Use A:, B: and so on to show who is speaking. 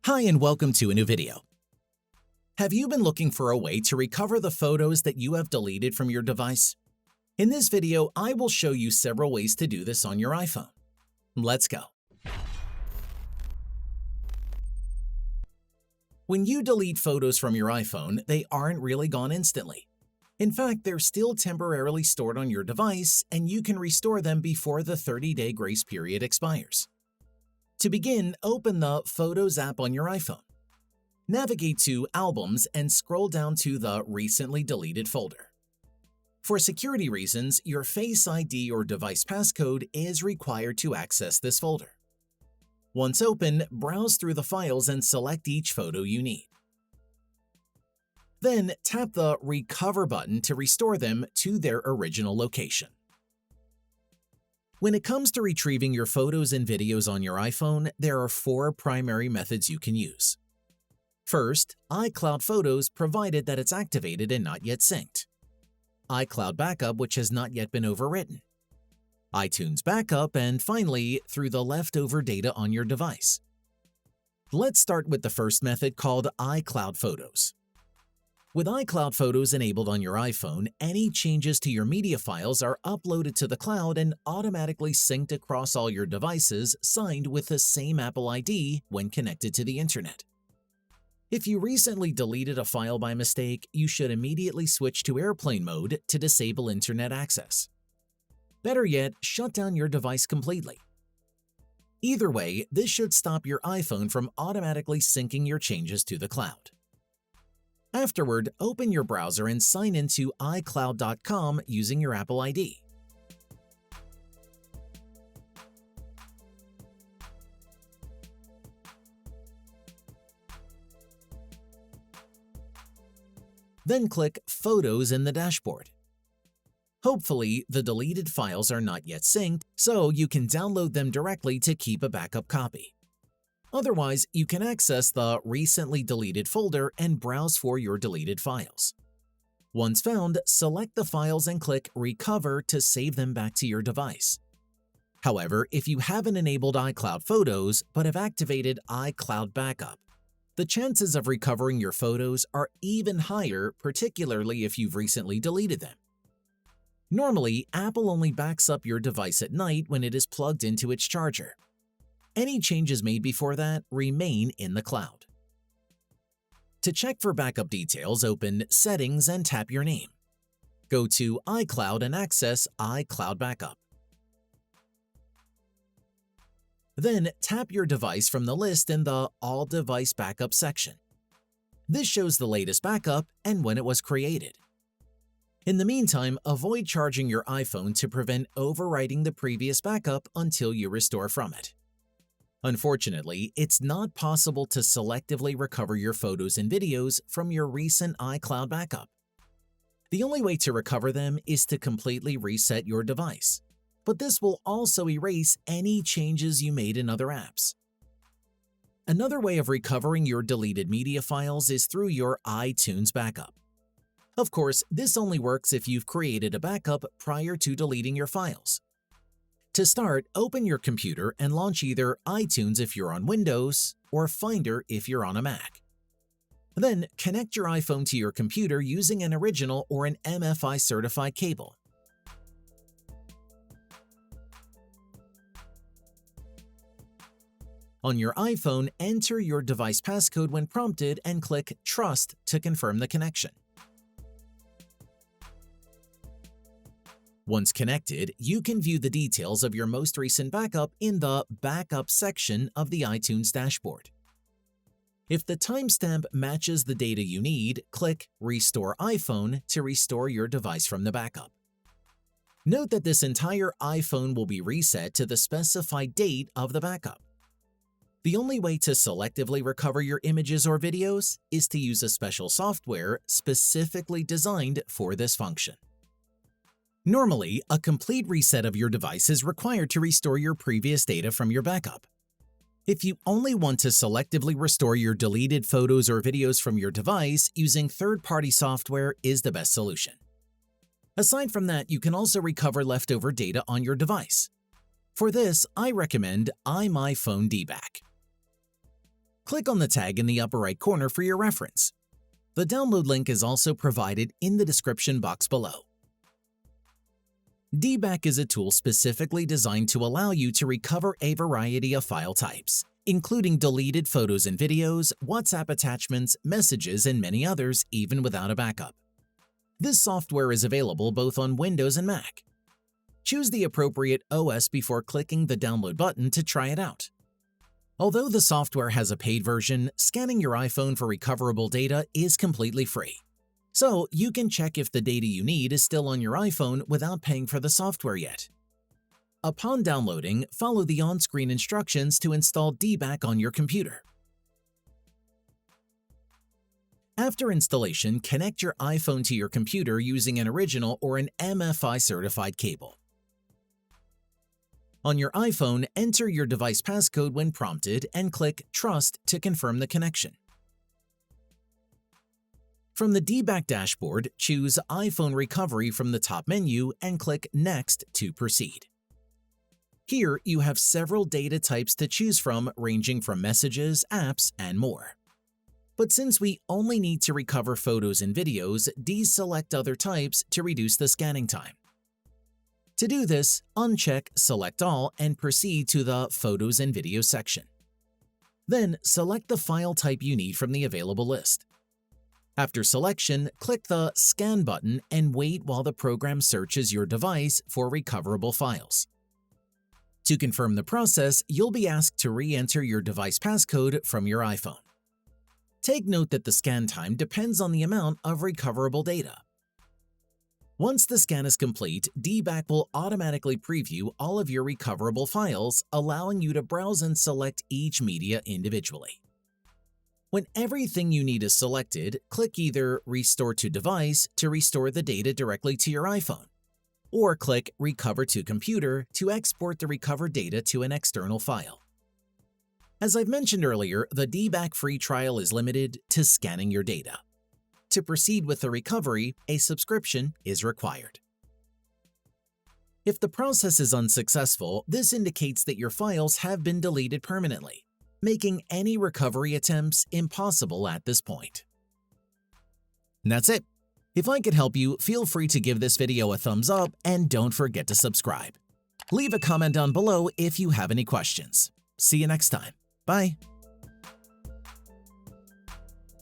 A: Hi and welcome to a new video. Have you been looking for a way to recover the photos that you have deleted from your device? In this video, I will show you several ways to do this on your iPhone. Let's go. When you delete photos from your iPhone, they aren't really gone instantly. In fact, they're still temporarily stored on your device, and you can restore them before the 30-day grace period expires. To begin, open the Photos app on your iPhone. Navigate to Albums and scroll down to the Recently Deleted folder. For security reasons, your Face ID or device passcode is required to access this folder. Once open, browse through the files and select each photo you need. Then tap the Recover button to restore them to their original location. When it comes to retrieving your photos and videos on your iPhone, there are 4 primary methods you can use. First, iCloud Photos, provided that it's activated and not yet synced. iCloud Backup, which has not yet been overwritten. iTunes Backup, and finally, through the leftover data on your device. Let's start with the first method called iCloud Photos. With iCloud Photos enabled on your iPhone, any changes to your media files are uploaded to the cloud and automatically synced across all your devices signed with the same Apple ID when connected to the internet. If you recently deleted a file by mistake, you should immediately switch to airplane mode to disable internet access. Better yet, shut down your device completely. Either way, this should stop your iPhone from automatically syncing your changes to the cloud. Afterward, open your browser and sign into iCloud.com using your Apple ID. Then click Photos in the dashboard. Hopefully, the deleted files are not yet synced, so you can download them directly to keep a backup copy. Otherwise, you can access the Recently Deleted folder and browse for your deleted files. Once found, select the files and click Recover to save them back to your device. However, if you haven't enabled iCloud Photos but have activated iCloud Backup, the chances of recovering your photos are even higher, particularly if you've recently deleted them. Normally, Apple only backs up your device at night when it is plugged into its charger. Any changes made before that remain in the cloud. To check for backup details, open Settings and tap your name. Go to iCloud and access iCloud Backup. Then tap your device from the list in the All Device Backup section. This shows the latest backup and when it was created. In the meantime, avoid charging your iPhone to prevent overwriting the previous backup until you restore from it. Unfortunately, it's not possible to selectively recover your photos and videos from your recent iCloud backup. The only way to recover them is to completely reset your device, but this will also erase any changes you made in other apps. Another way of recovering your deleted media files is through your iTunes backup. Of course, this only works if you've created a backup prior to deleting your files. To start, open your computer and launch either iTunes if you're on Windows or Finder if you're on a Mac. Then, connect your iPhone to your computer using an original or an MFI certified cable. On your iPhone, enter your device passcode when prompted and click Trust to confirm the connection. Once connected, you can view the details of your most recent backup in the Backup section of the iTunes dashboard. If the timestamp matches the data you need, click Restore iPhone to restore your device from the backup. Note that this entire iPhone will be reset to the specified date of the backup. The only way to selectively recover your images or videos is to use a special software specifically designed for this function. Normally, a complete reset of your device is required to restore your previous data from your backup. If you only want to selectively restore your deleted photos or videos from your device, using third-party software is the best solution. Aside from that, you can also recover leftover data on your device. For this, I recommend iMyFone DBack. Click on the tag in the upper right corner for your reference. The download link is also provided in the description box below. DBAC is a tool specifically designed to allow you to recover a variety of file types, including deleted photos and videos, WhatsApp attachments, messages, and many others, even without a backup. This software is available both on Windows and Mac. Choose the appropriate OS before clicking the download button to try it out. Although the software has a paid version, scanning your iPhone for recoverable data is completely free. So you can check if the data you need is still on your iPhone without paying for the software yet. Upon downloading, follow the on-screen instructions to install DBAC on your computer. After installation, connect your iPhone to your computer using an original or an MFI-certified cable. On your iPhone, enter your device passcode when prompted and click Trust to confirm the connection. From the DBAC dashboard, choose iPhone Recovery from the top menu and click Next to proceed. Here, you have several data types to choose from, ranging from messages, apps, and more. But since we only need to recover photos and videos, deselect other types to reduce the scanning time. To do this, uncheck Select All and proceed to the Photos and Videos section. Then, select the file type you need from the available list. After selection, click the Scan button and wait while the program searches your device for recoverable files. To confirm the process, you'll be asked to re-enter your device passcode from your iPhone. Take note that the scan time depends on the amount of recoverable data. Once the scan is complete, DBAC will automatically preview all of your recoverable files, allowing you to browse and select each media individually. When everything you need is selected, click either Restore to Device to restore the data directly to your iPhone, or click Recover to Computer to export the recovered data to an external file. As I've mentioned earlier, the DBAC free trial is limited to scanning your data. To proceed with the recovery, a subscription is required. If the process is unsuccessful, this indicates that your files have been deleted permanently, making any recovery attempts impossible at this point. And that's it. If I could help you, feel free to give this video a thumbs up and don't forget to subscribe. Leave a comment down below if you have any questions. See you next time. Bye.